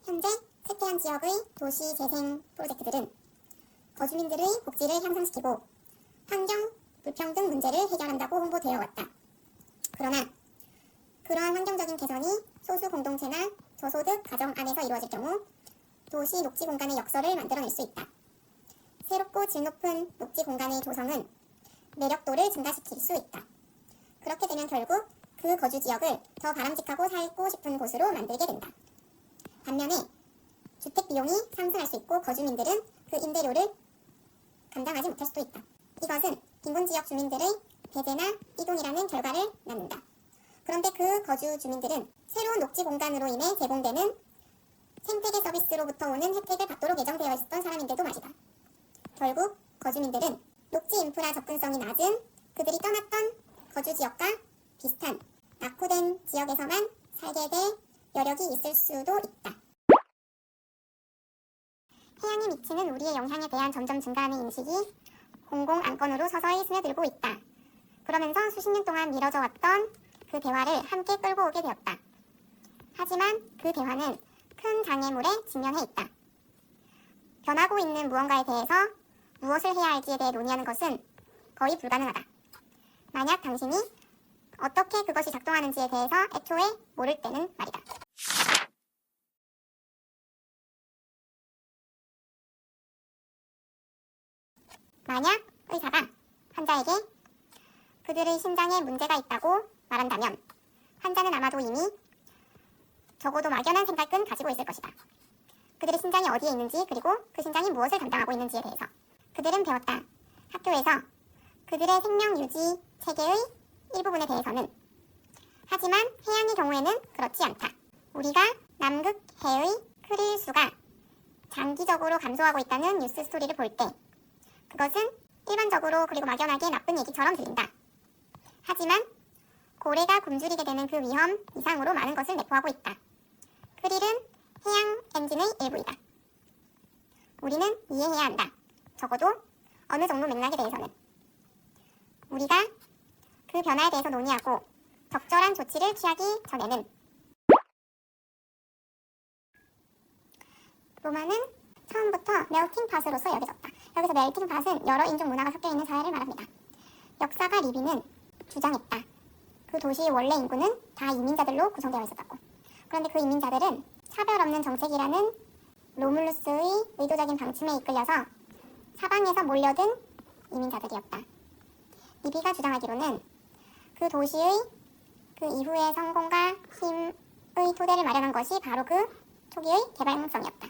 현재 쇠퇴한 지역의 도시 재생 프로젝트들은 거주민들의 복지를 향상시키고 환경 불평등 문제를 해결한다고 홍보되어 왔다. 그러나 그러한 환경적인 개선이 소수 공동체나 저소득 가정 안에서 이루어질 경우 도시 녹지 공간의 역설을 만들어낼 수 있다. 새롭고 질 높은 녹지 공간의 조성은 매력도를 증가시킬 수 있다. 그렇게 되면 결국 그 거주 지역을 더 바람직하고 살고 싶은 곳으로 만들게 된다. 반면에 주택 비용이 상승할 수 있고 거주민들은 그 임대료를 감당하지 못할 수도 있다. 이것은 빈곤 지역 주민들의 배제나 이동이라는 결과를 낳는다. 그런데 그 거주 주민들은 새로운 녹지 공간으로 인해 제공되는 생태계 서비스로부터 오는 혜택을 받도록 예정되어 있었던 사람인데도 말이다. 결국 거주민들은 녹지 인프라 접근성이 낮은 그들이 떠났던 거주 지역과 비슷한 낙후된 지역에서만 살게 될 여력이 있을 수도 있다. 해양이 미치는 우리의 영향에 대한 점점 증가하는 인식이 공공 안건으로 서서히 스며들고 있다. 그러면서 수십 년 동안 미뤄져 왔던 그 대화를 함께 끌고 오게 되었다. 하지만 그 대화는 큰 장애물에 직면해 있다. 변하고 있는 무언가에 대해서 무엇을 해야 할지에 대해 논의하는 것은 거의 불가능하다. 만약 당신이 어떻게 그것이 작동하는지에 대해서 애초에 모를 때는 말이다. 만약 의사가 환자에게 그들의 심장에 문제가 있다고 말한다면 환자는 아마도 이미 적어도 막연한 생각은 가지고 있을 것이다. 그들의 심장이 어디에 있는지 그리고 그 심장이 무엇을 담당하고 있는지에 대해서 그들은 배웠다. 학교에서 그들의 생명 유지 체계의 일부분에 대해서는. 하지만 해양의 경우에는 그렇지 않다. 우리가 남극 해의 크릴 수가 장기적으로 감소하고 있다는 뉴스 스토리를 볼 때 그것은 일반적으로 그리고 막연하게 나쁜 얘기처럼 들린다. 하지만 고래가 굶주리게 되는 그 위험 이상으로 많은 것을 내포하고 있다. 크릴은 해양 엔진의 일부이다. 우리는 이해해야 한다. 적어도 어느 정도 맥락에 대해서는. 우리가 그 변화에 대해서 논의하고 적절한 조치를 취하기 전에는. 로마는 처음부터 멜팅팟으로서 여겨졌다. 여기서 멜팅팟은 여러 인종 문화가 섞여있는 사회를 말합니다. 역사가 리비는 주장했다. 그 도시의 원래 인구는 다 이민자들로 구성되어 있었다고. 그런데 그 이민자들은 차별 없는 정책이라는 로물루스의 의도적인 방침에 이끌려서 사방에서 몰려든 이민자들이었다. 리비가 주장하기로는 그 도시의 그 이후의 성공과 힘의 토대를 마련한 것이 바로 그 초기의 개방성이었다.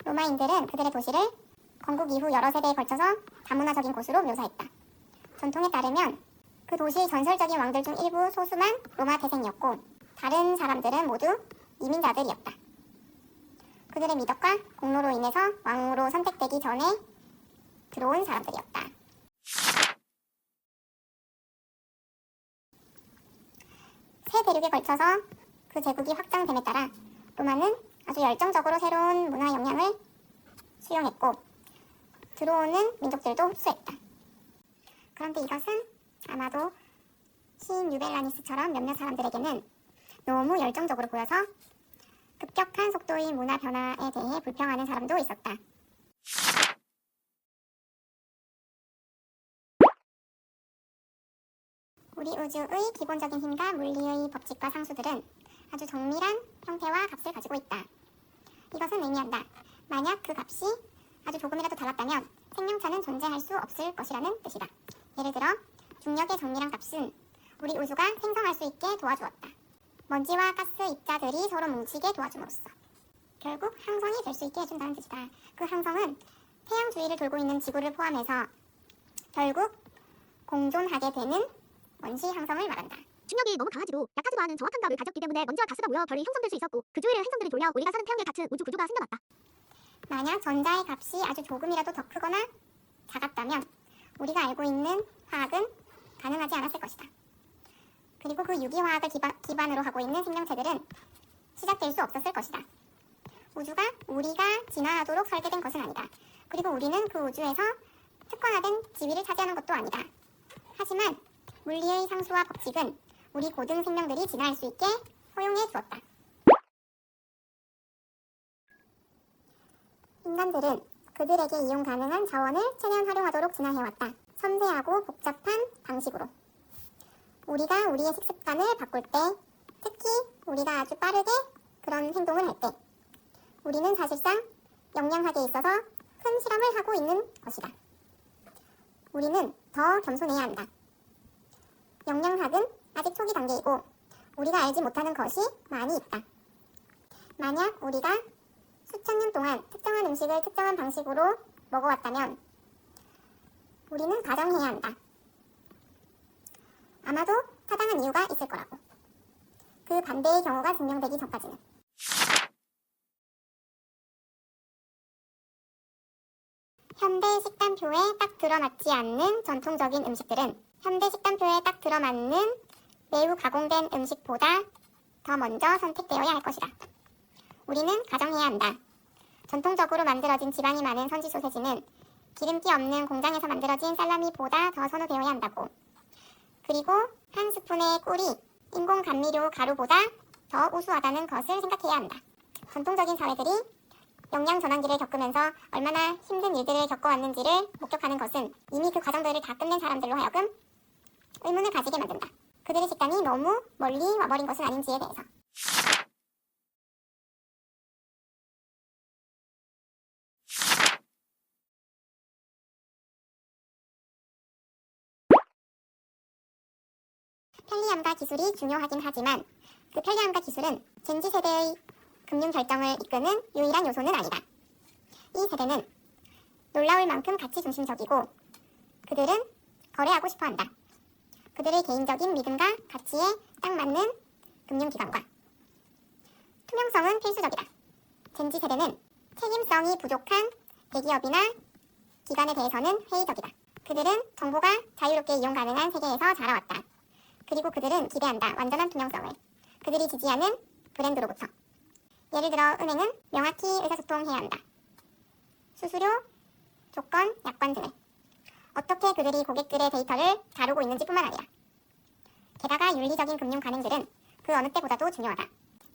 로마인들은 그들의 도시를 건국 이후 여러 세대에 걸쳐서 다문화적인 곳으로 묘사했다. 전통에 따르면 그 도시의 전설적인 왕들 중 일부 소수만 로마 태생이었고 다른 사람들은 모두 이민자들이었다. 그들의 미덕과 공로로 인해서 왕으로 선택되기 전에 들어온 사람들이었다. 세 대륙에 걸쳐서 그 제국이 확장됨에 따라 로마는 아주 열정적으로 새로운 문화 영향을 수용했고 들어오는 민족들도 흡수했다. 그런데 이것은 아마도 시인 유벨라니스처럼 몇몇 사람들에게는 너무 열정적으로 보여서 급격한 속도의 문화 변화에 대해 불평하는 사람도 있었다. 우리 우주의 기본적인 힘과 물리의 법칙과 상수들은 아주 정밀한 형태와 값을 가지고 있다. 이것은 의미한다. 만약 그 값이 아주 조금이라도 달랐다면 생명체는 존재할 수 없을 것이라는 뜻이다. 예를 들어 중력의 정밀한 값은 우리 우주가 생성할 수 있게 도와주었다. 먼지와 가스 입자들이 서로 뭉치게 도와줌으로써 결국 항성이 될 수 있게 해준다는 뜻이다. 그 항성은 태양 주위를 돌고 있는 지구를 포함해서 결국 공존하게 되는 원시 항성을 말한다. 중력이 너무 강하지도 약하지도 않은 정확한 값을 가졌기 때문에 먼지와 가스가 모여 별이 형성될 수 있었고 그 주위를 행성들이 돌려 우리가 사는 태양계 같은 우주 구조가 생겨났다. 만약 전자의 값이 아주 조금이라도 더 크거나 작았다면 우리가 알고 있는 화학은 가능하지 않았을 것이다. 그리고 그 유기화학을 기반으로 하고 있는 생명체들은 시작될 수 없었을 것이다. 우주가 우리가 진화하도록 설계된 것은 아니다. 그리고 우리는 그 우주에서 특화된 지위를 차지하는 것도 아니다. 하지만 물리의 상수와 법칙은 우리 고등 생명들이 진화할 수 있게 허용해 주었다. 인간들은 그들에게 이용 가능한 자원을 최대한 활용하도록 진화해왔다. 섬세하고 복잡한 방식으로. 우리가 우리의 식습관을 바꿀 때, 특히 우리가 아주 빠르게 그런 행동을 할 때, 우리는 사실상 영양학에 있어서 큰 실험을 하고 있는 것이다. 우리는 더 겸손해야 한다. 영양학은 아직 초기 단계이고 우리가 알지 못하는 것이 많이 있다. 만약 우리가 수천 년 동안 특정한 음식을 특정한 방식으로 먹어왔다면 우리는 가정해야 한다. 아마도 타당한 이유가 있을 거라고. 그 반대의 경우가 증명되기 전까지는. 현대 식단표에 딱 들어맞지 않는 전통적인 음식들은 현대 식단표에 딱 들어맞는 매우 가공된 음식보다 더 먼저 선택되어야 할 것이다. 우리는 가정해야 한다. 전통적으로 만들어진 지방이 많은 선지 소세지는 기름기 없는 공장에서 만들어진 살라미보다 더 선호되어야 한다고. 그리고 한 스푼의 꿀이 인공 감미료 가루보다 더 우수하다는 것을 생각해야 한다. 전통적인 사회들이 영양 전환기를 겪으면서 얼마나 힘든 일들을 겪어왔는지를 목격하는 것은 이미 그 과정들을 다 끝낸 사람들로 하여금 의문을 가지게 만든다. 그들의 식단이 너무 멀리 와버린 것은 아닌지에 대해서. 편리함과 기술이 중요하긴 하지만 그 편리함과 기술은 젠지 세대의 금융 결정을 이끄는 유일한 요소는 아니다. 이 세대는 놀라울 만큼 가치 중심적이고 그들은 거래하고 싶어한다. 그들의 개인적인 믿음과 가치에 딱 맞는 금융기관과 투명성은 필수적이다. 젠지 세대는 책임성이 부족한 대기업이나 기관에 대해서는 회의적이다. 그들은 정보가 자유롭게 이용 가능한 세계에서 자라왔다. 그리고 그들은 기대한다. 완전한 투명성을. 그들이 지지하는 브랜드로부터. 예를 들어 은행은 명확히 의사소통해야 한다. 수수료, 조건, 약관 등을. 어떻게 그들이 고객들의 데이터를 다루고 있는지 뿐만 아니라. 게다가 윤리적인 금융 가능들은 그 어느 때보다도 중요하다.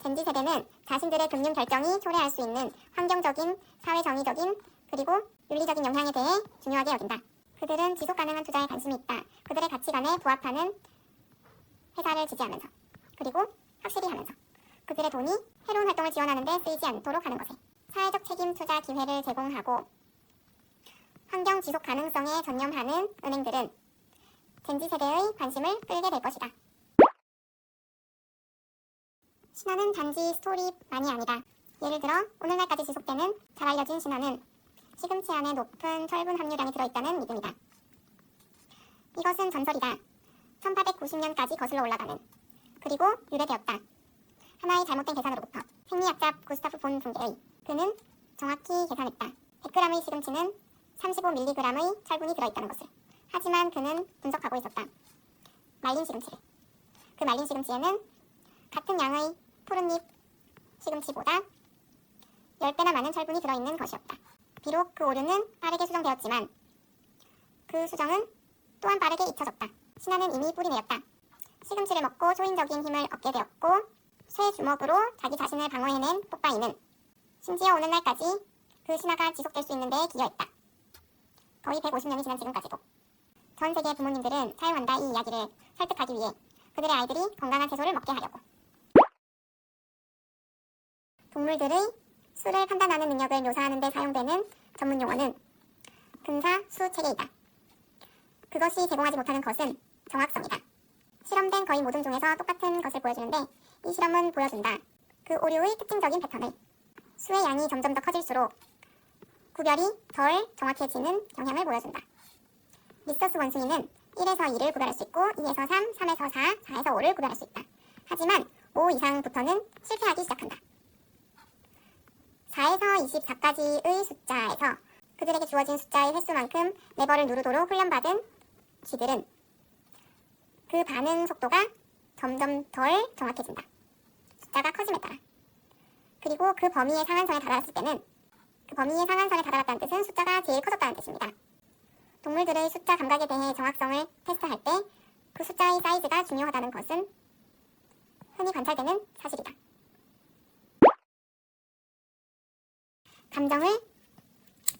젠지 세대는 자신들의 금융 결정이 초래할 수 있는 환경적인, 사회정의적인, 그리고 윤리적인 영향에 대해 중요하게 여긴다. 그들은 지속 가능한 투자에 관심이 있다. 그들의 가치관에 부합하는 회사를 지지하면서 그리고 확실히 하면서 그들의 돈이 새로운 활동을 지원하는 데 쓰이지 않도록 하는 것에 사회적 책임 투자 기회를 제공하고 환경 지속 가능성에 전념하는 은행들은 젠지 세대의 관심을 끌게 될 것이다. 신화는 단지 스토리만이 아니다. 예를 들어 오늘날까지 지속되는 잘 알려진 신화는 시금치 안에 높은 철분 함유량이 들어있다는 믿음이다. 이것은 전설이다. 1890년까지 거슬러 올라가는 그리고 유래되었다. 하나의 잘못된 계산으로부터 생리학자 구스타프 본 붕게의 그는 정확히 계산했다. 100g의 시금치는 35mg의 철분이 들어있다는 것을. 하지만 그는 분석하고 있었다. 말린 시금치를. 그 말린 시금치에는 같은 양의 푸른잎 시금치보다 10배나 많은 철분이 들어있는 것이었다. 비록 그 오류는 빠르게 수정되었지만 그 수정은 또한 빠르게 잊혀졌다. 신화는 이미 뿌리내렸다. 시금치를 먹고 초인적인 힘을 얻게 되었고 쇠 주먹으로 자기 자신을 방어해낸 뽀빠이는 심지어 오늘날까지 그 신화가 지속될 수 있는 데 기여했다. 거의 150년이 지난 지금까지도. 전 세계 부모님들은 사용한다 이 이야기를 설득하기 위해 그들의 아이들이 건강한 채소를 먹게 하려고. 동물들의 수를 판단하는 능력을 묘사하는 데 사용되는 전문 용어는 근사수체계이다. 그것이 제공하지 못하는 것은 정확성이다. 실험된 거의 모든 종에서 똑같은 것을 보여주는데 이 실험은 보여준다. 그 오류의 특징적인 패턴을. 수의 양이 점점 더 커질수록 구별이 덜 정확해지는 경향을 보여준다. 리서스 원숭이는 1에서 2를 구별할 수 있고 2에서 3, 3에서 4, 4에서 5를 구별할 수 있다. 하지만 5 이상부터는 실패하기 시작한다. 4에서 24까지의 숫자에서 그들에게 주어진 숫자의 횟수만큼 레버를 누르도록 훈련받은 쥐들은 그 반응 속도가 점점 덜 정확해진다. 숫자가 커짐에 따라. 그리고 그 범위의 상한선에 다다랐을 때는 그 범위의 상한선에 다다랐다는 뜻은 숫자가 제일 커졌다는 뜻입니다. 동물들의 숫자 감각에 대해 정확성을 테스트할 때 그 숫자의 사이즈가 중요하다는 것은 흔히 관찰되는 사실이다. 감정을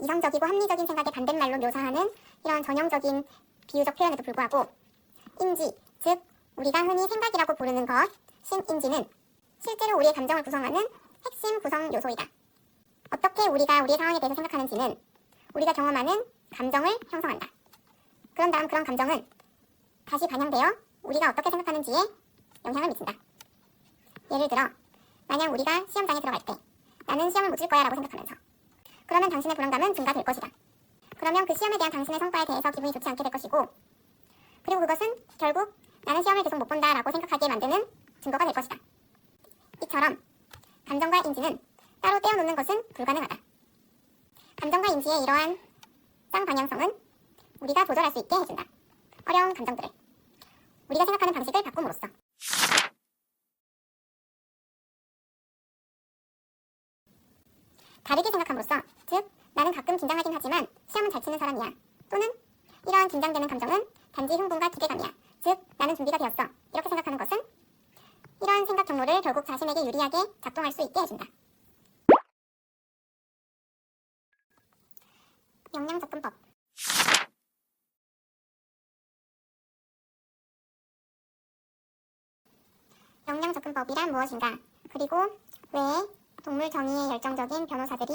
이성적이고 합리적인 생각의 반대말로 묘사하는 이런 전형적인 비유적 표현에도 불구하고 인지, 즉 우리가 흔히 생각이라고 부르는 것, 신인지는 실제로 우리의 감정을 구성하는 핵심 구성 요소이다. 어떻게 우리가 우리의 상황에 대해서 생각하는지는 우리가 경험하는 감정을 형성한다. 그런 다음 그런 감정은 다시 반영되어 우리가 어떻게 생각하는지에 영향을 미친다. 예를 들어 만약 우리가 시험장에 들어갈 때 나는 시험을 못 칠 거야 라고 생각하면서 그러면 당신의 불안감은 증가될 것이다. 그러면 그 시험에 대한 당신의 성과에 대해서 기분이 좋지 않게 될 것이고 그리고 그것은 결국 나는 시험을 계속 못 본다 라고 생각하게 만드는 증거가 될 것이다. 이처럼 감정과 인지는 따로 떼어놓는 것은 불가능하다. 감정과 인지의 이러한 쌍방향성은 우리가 조절할 수 있게 해준다. 어려운 감정들을 우리가 생각하는 방식을 바꿈으로써 다르게 생각함으로써 즉 나는 가끔 긴장하긴 하지만 시험은 잘 치는 사람이야 또는 이러한 긴장되는 감정은 단지 흥분과 기대감이야 즉 나는 준비가 되었어 이렇게 생각하는 것은 이러한 생각 경로를 결국 자신에게 유리하게 작동할 수 있게 해준다. 역량접근법 역량접근법이란 무엇인가 그리고 왜 동물 정의에 열정적인 변호사들이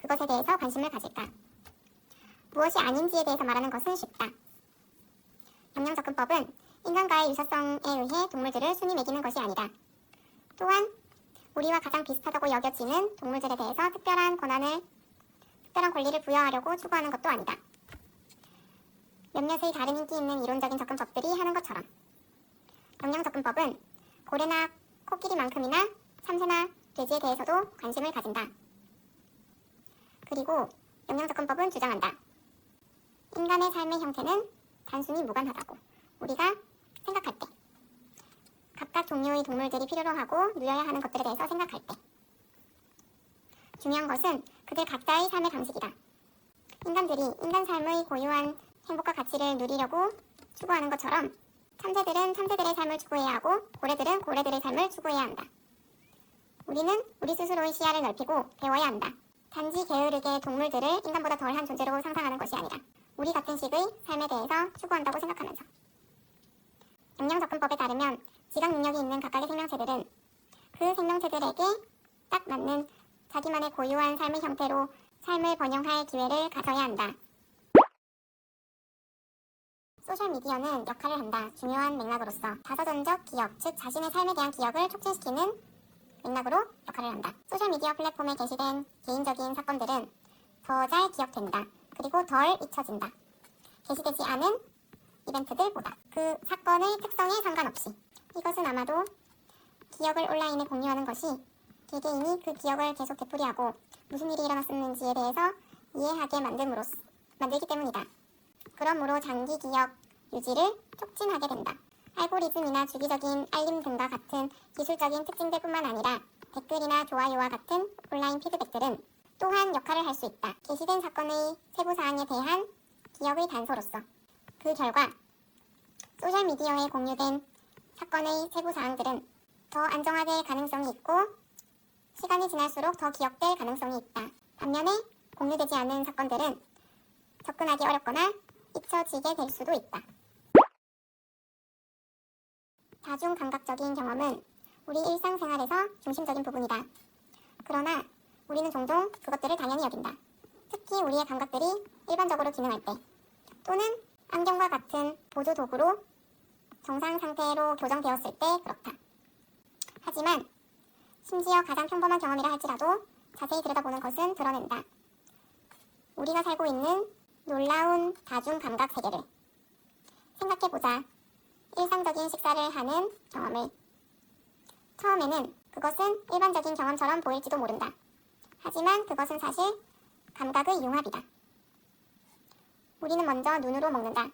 그것에 대해서 관심을 가질까? 무엇이 아닌지에 대해서 말하는 것은 쉽다. 역량접근법은 인간과의 유사성에 의해 동물들을 순위 매기는 것이 아니다. 또한 우리와 가장 비슷하다고 여겨지는 동물들에 대해서 특별한 권리를 부여하려고 추구하는 것도 아니다. 몇몇의 다른 인기 있는 이론적인 접근법들이 하는 것처럼 역량접근법은 고래나 코끼리만큼이나 참새나 돼지에 대해서도 관심을 가진다. 그리고 역량접근법은 주장한다. 인간의 삶의 형태는 단순히 무관하다고 우리가 생각할 때 각각 종류의 동물들이 필요로 하고 누려야 하는 것들에 대해서 생각할 때 중요한 것은 그들 각자의 삶의 방식이다. 인간들이 인간 삶의 고유한 행복과 가치를 누리려고 추구하는 것처럼 참새들은 참새들의 삶을 추구해야 하고 고래들은 고래들의 삶을 추구해야 한다. 우리는 우리 스스로의 시야를 넓히고 배워야 한다. 단지 게으르게 동물들을 인간보다 덜한 존재로 상상하는 것이 아니라 우리 같은 식의 삶에 대해서 추구한다고 생각하면서 역량접근법에 따르면 지각 능력이 있는 각각의 생명체들은 그 생명체들에게 딱 맞는 자기만의 고유한 삶의 형태로 삶을 번영할 기회를 가져야 한다. 소셜미디어는 역할을 한다. 중요한 맥락으로서 자서전적 기억, 즉 자신의 삶에 대한 기억을 촉진시키는 맥락으로 역할을 한다. 소셜미디어 플랫폼에 게시된 개인적인 사건들은 더 잘 기억된다. 그리고 덜 잊혀진다. 게시되지 않은 이벤트들보다 그 사건의 특성에 상관없이 이것은 아마도 기억을 온라인에 공유하는 것이 개개인이 그 기억을 계속 되풀이하고 무슨 일이 일어났었는지에 대해서 이해하게 만들기 때문이다. 그러므로 장기 기억 유지를 촉진하게 된다. 알고리즘이나 주기적인 알림 등과 같은 기술적인 특징들뿐만 아니라 댓글이나 좋아요와 같은 온라인 피드백들은 또한 역할을 할 수 있다. 게시된 사건의 세부사항에 대한 기억의 단서로서 그 결과 소셜미디어에 공유된 사건의 세부사항들은 더 안정화될 가능성이 있고 시간이 지날수록 더 기억될 가능성이 있다. 반면에 공유되지 않은 사건들은 접근하기 어렵거나 잊혀지게 될 수도 있다. 다중감각적인 경험은 우리 일상생활에서 중심적인 부분이다. 그러나 우리는 종종 그것들을 당연히 여긴다. 특히 우리의 감각들이 일반적으로 기능할 때 또는 안경과 같은 보조 도구로 정상 상태로 교정되었을 때 그렇다. 하지만 심지어 가장 평범한 경험이라 할지라도 자세히 들여다보는 것은 드러낸다. 우리가 살고 있는 놀라운 다중감각 세계를 생각해보자. 일상적인 식사를 하는 경험을 처음에는 그것은 일반적인 경험처럼 보일지도 모른다. 하지만 그것은 사실 감각의 융합이다. 우리는 먼저 눈으로 먹는다.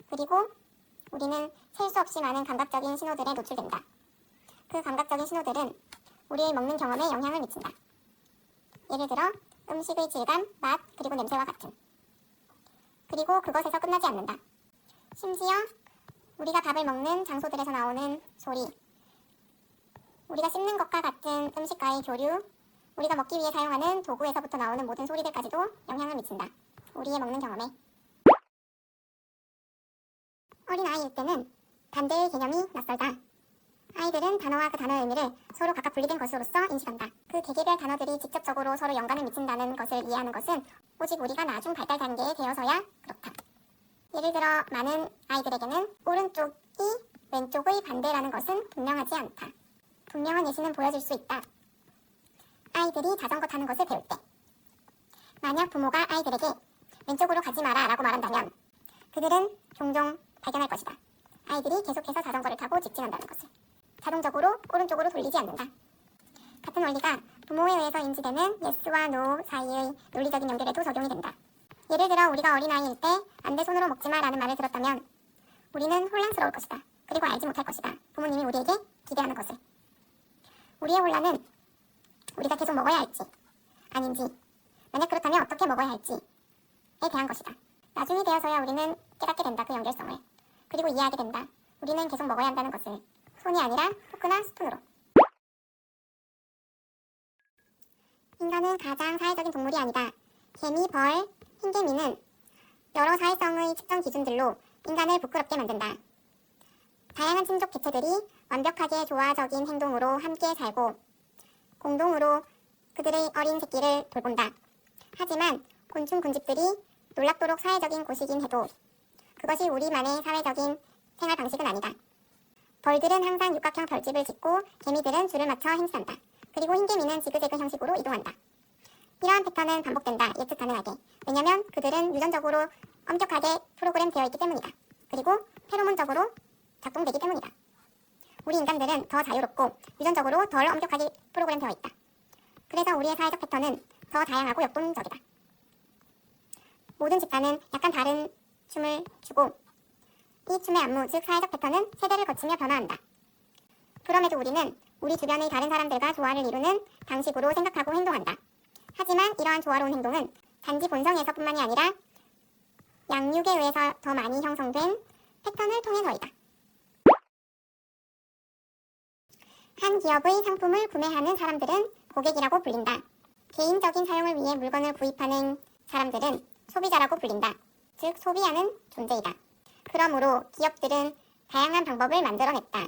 그리고 우리는 셀 수 없이 많은 감각적인 신호들에 노출된다. 그 감각적인 신호들은 우리의 먹는 경험에 영향을 미친다. 예를 들어 음식의 질감, 맛, 그리고 냄새와 같은. 그리고 그것에서 끝나지 않는다. 심지어 우리가 밥을 먹는 장소들에서 나오는 소리, 우리가 씹는 것과 같은 음식과의 교류, 우리가 먹기 위해 사용하는 도구에서부터 나오는 모든 소리들까지도 영향을 미친다. 우리의 먹는 경험에. 어린아이일 때는 반대의 개념이 낯설다. 아이들은 단어와 그 단어의 의미를 서로 각각 분리된 것으로서 인식한다. 그 개개별 단어들이 직접적으로 서로 연관을 미친다는 것을 이해하는 것은 오직 우리가 나중 발달 단계에 되어서야 그렇다. 예를 들어 많은 아이들에게는 오른쪽이 왼쪽의 반대라는 것은 분명하지 않다. 분명한 예시는 보여줄 수 있다. 아이들이 자전거 타는 것을 배울 때 만약 부모가 아이들에게 왼쪽으로 가지 마라 라고 말한다면 그들은 종종 발견할 것이다. 아이들이 계속해서 자전거를 타고 직진한다는 것을. 자동적으로 오른쪽으로 돌리지 않는다. 같은 원리가 부모에 의해서 인지되는 예스와 노 사이의 논리적인 연결에도 적용이 된다. 예를 들어 우리가 어린아이일 때 안 돼 손으로 먹지마 라는 말을 들었다면 우리는 혼란스러울 것이다. 그리고 알지 못할 것이다. 부모님이 우리에게 기대하는 것을. 우리의 혼란은 우리가 계속 먹어야 할지 아닌지, 만약 그렇다면 어떻게 먹어야 할지에 대한 것이다. 나중이 되어서야 우리는 깨닫게 된다. 그 연결성을. 그리고 이해하게 된다. 우리는 계속 먹어야 한다는 것을. 손이 아니라 포크나 스푼으로. 인간은 가장 사회적인 동물이 아니다. 개미, 벌, 흰개미는 여러 사회성의 측정 기준들로 인간을 부끄럽게 만든다. 다양한 친족 개체들이 완벽하게 조화적인 행동으로 함께 살고 공동으로 그들의 어린 새끼를 돌본다. 하지만 곤충 군집들이 놀랍도록 사회적인 곳이긴 해도 그것이 우리만의 사회적인 생활 방식은 아니다. 벌들은 항상 육각형 별집을 짓고 개미들은 줄을 맞춰 행진한다. 그리고 흰개미는 지그재그 형식으로 이동한다. 이러한 패턴은 반복된다. 예측 가능하게. 왜냐면 그들은 유전적으로 엄격하게 프로그램 되어 있기 때문이다. 그리고 페로몬적으로 작동되기 때문이다. 우리 인간들은 더 자유롭고 유전적으로 덜 엄격하게 프로그램 되어 있다. 그래서 우리의 사회적 패턴은 더 다양하고 역동적이다. 모든 집단은 약간 다른 춤을 추고 이 춤의 안무, 즉 사회적 패턴은 세대를 거치며 변화한다. 그럼에도 우리는 우리 주변의 다른 사람들과 조화를 이루는 방식으로 생각하고 행동한다. 하지만 이러한 조화로운 행동은 단지 본성에서 뿐만이 아니라 양육에 의해서 더 많이 형성된 패턴을 통해서이다. 한 기업의 상품을 구매하는 사람들은 고객이라고 불린다. 개인적인 사용을 위해 물건을 구입하는 사람들은 소비자라고 불린다. 즉 소비하는 존재이다. 그러므로 기업들은 다양한 방법을 만들어냈다.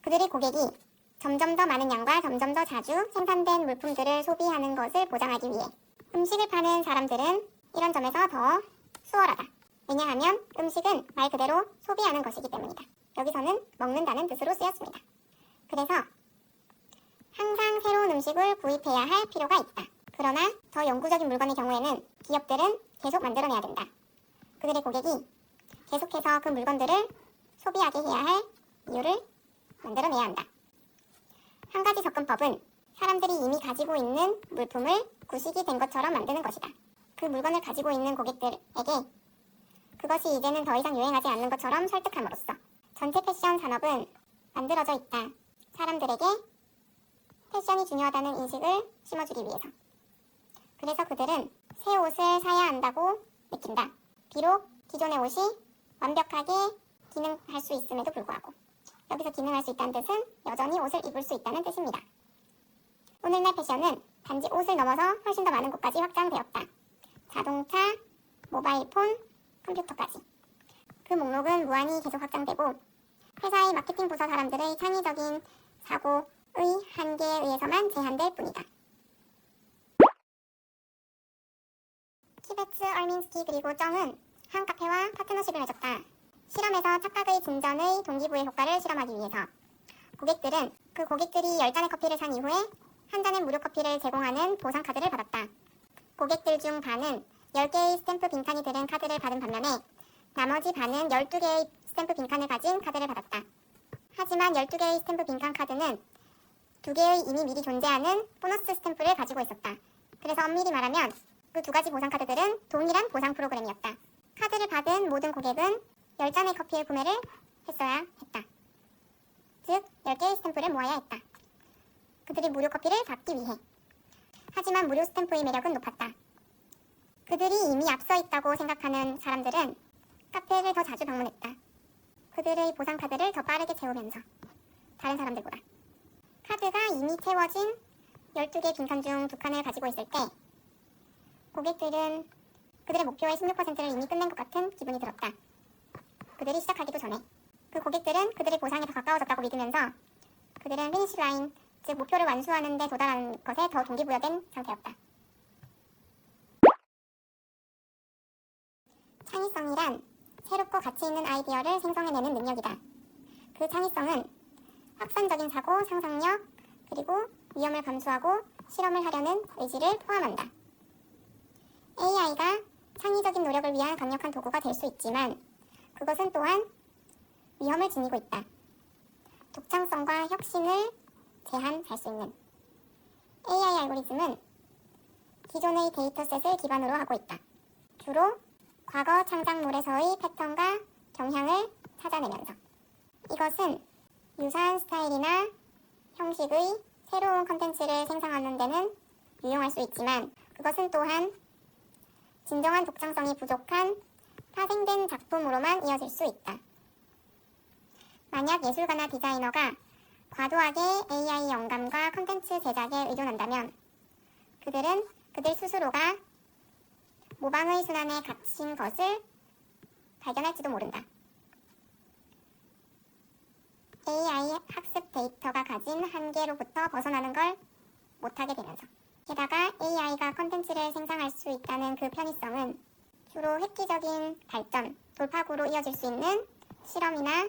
그들의 고객이 점점 더 많은 양과 점점 더 자주 생산된 물품들을 소비하는 것을 보장하기 위해 음식을 파는 사람들은 이런 점에서 더 수월하다. 왜냐하면 음식은 말 그대로 소비하는 것이기 때문이다. 여기서는 먹는다는 뜻으로 쓰였습니다. 그래서 항상 새로운 음식을 구입해야 할 필요가 있다. 그러나 더 영구적인 물건의 경우에는 기업들은 계속 만들어내야 된다. 그들의 고객이 계속해서 그 물건들을 소비하게 해야 할 이유를 만들어내야 한다. 한 가지 접근법은 사람들이 이미 가지고 있는 물품을 구식이 된 것처럼 만드는 것이다. 그 물건을 가지고 있는 고객들에게 그것이 이제는 더 이상 유행하지 않는 것처럼 설득함으로써 전체 패션 산업은 만들어져 있다. 사람들에게 패션이 중요하다는 인식을 심어주기 위해서. 그래서 그들은 새 옷을 사야 한다고 느낀다. 비록 기존의 옷이 완벽하게 기능할 수 있음에도 불구하고. 여기서 기능할 수 있다는 뜻은 여전히 옷을 입을 수 있다는 뜻입니다. 오늘날 패션은 단지 옷을 넘어서 훨씬 더 많은 곳까지 확장되었다. 자동차, 모바일폰, 컴퓨터까지. 그 목록은 무한히 계속 확장되고 회사의 마케팅 부서 사람들의 창의적인 사고의 한계에 의해서만 제한될 뿐이다. 키베츠, 얼민스키 그리고 정은 한 카페와 파트너십을 맺었다. 실험에서 착각의 진전의 동기부여 효과를 실험하기 위해서 고객들은 그 고객들이 10잔의 커피를 산 이후에 한 잔의 무료 커피를 제공하는 보상카드를 받았다. 고객들 중 반은 10개의 스탬프 빈칸이 들은 카드를 받은 반면에 나머지 반은 12개의 스탬프 빈칸을 가진 카드를 받았다. 하지만 12개의 스탬프 빈칸 카드는 2개의 이미 미리 존재하는 보너스 스탬프를 가지고 있었다. 그래서 엄밀히 말하면 그 두 가지 보상 카드들은 동일한 보상 프로그램이었다. 카드를 받은 모든 고객은 10잔의 커피의 구매를 했어야 했다. 즉 10개의 스탬프를 모아야 했다. 그들이 무료 커피를 받기 위해. 하지만 무료 스탬프의 매력은 높았다. 그들이 이미 앞서 있다고 생각하는 사람들은 카페를 더 자주 방문했다. 그들의 보상 카드를 더 빠르게 채우면서 다른 사람들보다. 카드가 이미 채워진 12개 빈칸 중 2칸을 가지고 있을 때 고객들은 그들의 목표의 16%를 이미 끝낸 것 같은 기분이 들었다. 그들이 시작하기도 전에. 그 고객들은 그들의 보상에 더 가까워졌다고 믿으면서 그들은 피니시 라인, 즉 목표를 완수하는 데 도달하는 것에 더 동기부여된 상태였다. 창의성이란 새롭고 가치 있는 아이디어를 생성해내는 능력이다. 그 창의성은 확산적인 사고, 상상력, 그리고 위험을 감수하고 실험을 하려는 의지를 포함한다. AI가 창의적인 노력을 위한 강력한 도구가 될 수 있지만 그것은 또한 위험을 지니고 있다. 독창성과 혁신을 제한할 수 있는 AI 알고리즘은 기존의 데이터셋을 기반으로 하고 있다. 주로 과거 창작물에서의 패턴과 경향을 찾아내면서 이것은 유사한 스타일이나 형식의 새로운 컨텐츠를 생성하는 데는 유용할 수 있지만 그것은 또한 진정한 독창성이 부족한 파생된 작품으로만 이어질 수 있다. 만약 예술가나 디자이너가 과도하게 AI 영감과 컨텐츠 제작에 의존한다면 그들은 그들 스스로가 모방의 순환에 갇힌 것을 발견할지도 모른다. AI 학습 데이터가 가진 한계로부터 벗어나는 걸 못하게 되면서 게다가 AI가 컨텐츠를 생성할 수 있다는 그 편의성은 주로 획기적인 발전, 돌파구로 이어질 수 있는 실험이나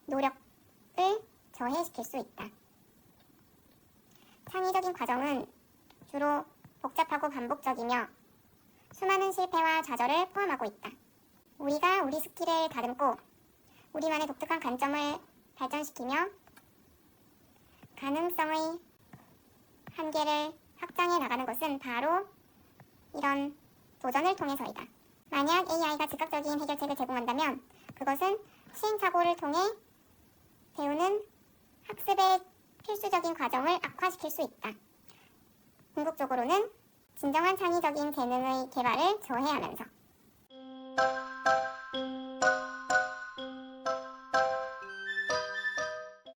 노력을 저해시킬 수 있다. 창의적인 과정은 주로 복잡하고 반복적이며 수많은 실패와 좌절을 포함하고 있다. 우리가 우리 스킬을 다듬고 우리만의 독특한 관점을 발전시키며 가능성의 한계를 확장해 나가는 것은 바로 이런 도전을 통해서이다. 만약 AI가 즉각적인 해결책을 제공한다면 그것은 시행착오를 통해 배우는 학습의 필수적인 과정을 악화시킬 수 있다. 궁극적으로는 진정한 창의적인 재능의 개발을 저해하면서